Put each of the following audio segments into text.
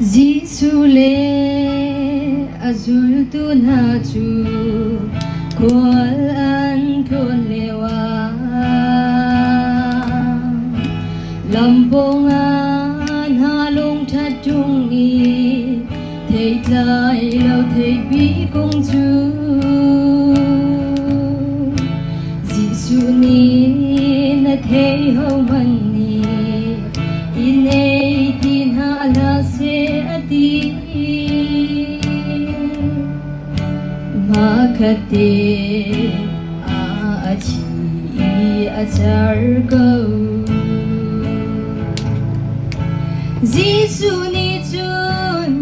Giêsu le azul tu na chu kol an kon lewa lampong an halong that chung ni thei lai lo thei bi công chu Giêsu ni na thei ho man ni inei tin ha la se ati makate a chi a char go Giêsu ni chun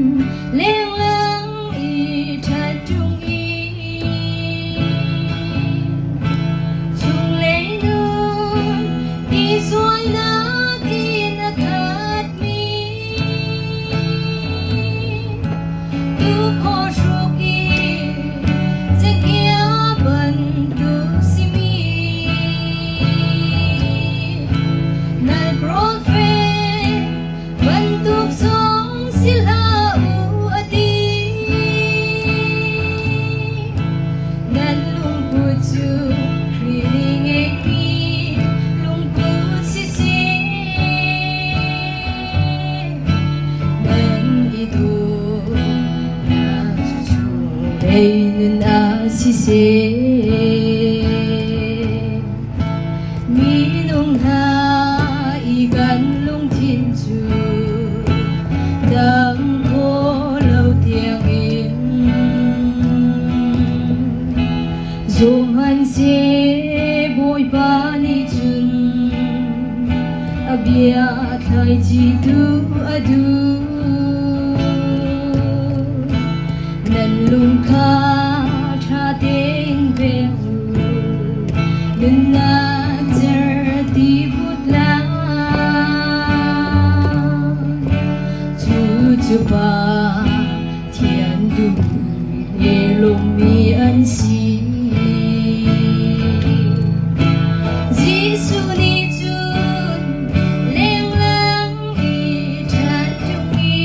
leng lang i that chung i chung lei nun i suai na kin a khat mi tu kho shuk i che kia ban tu si mi nai prophet ban tu song sila u ati nan lung pu chu ring e mi lung pu si se nan I tu na chu chu dei nun a si se mi nung ha I gan lung thiên chu đam khô lâu tiếng in zoom han se boy ba ni chun abia thai chi tu adu nan lung kha tha ten ve nun na zer ti put la chu ba thiên du ye lung mi an si Giêsu ni chun leng lang I that chung i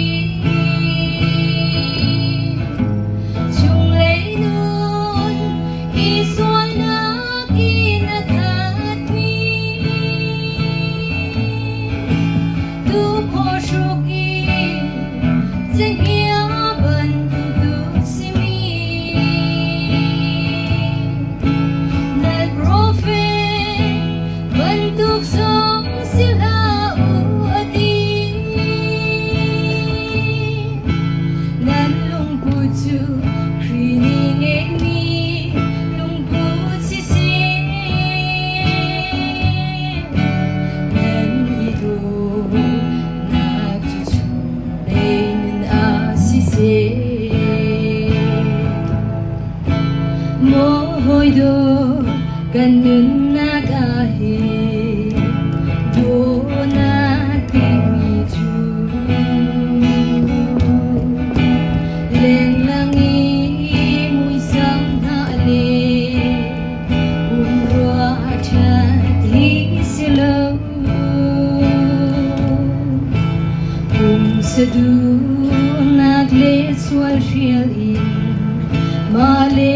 chung lei nun I suai na kin a khat mi tu kho shuk i che kia ban tu si mi nai prophet ban tu song sila u ati nan lung pu chu kri ni nge mi lung pu si se nan I tu na chu chu dei nun a si se mo hoi do kan nun na ka he do na ti mi chu leng lang I mui sang na le ro cha ti se lo se du nag le swal riel in ma le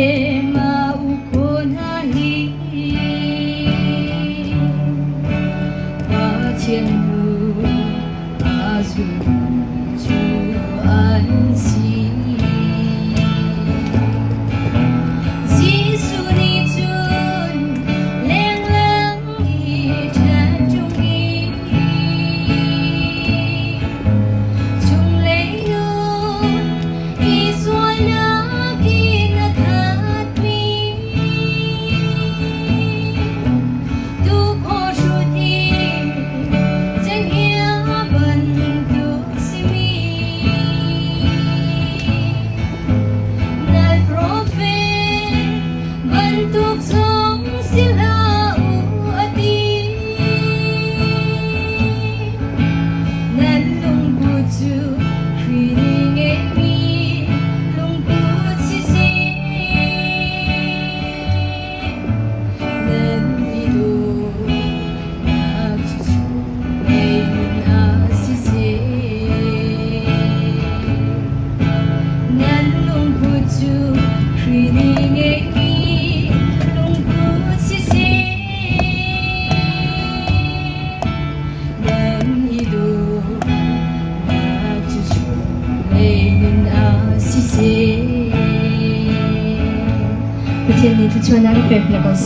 ma u kon ha hi pa chen lu a zu chu an si Giêsu ni chun leng lang I that chung i chung lei nun I suai na kin a khat mi Hãy subscribe cho kênh Ghiền Mì Gõ để không bỏ lỡ những video hấp dẫn.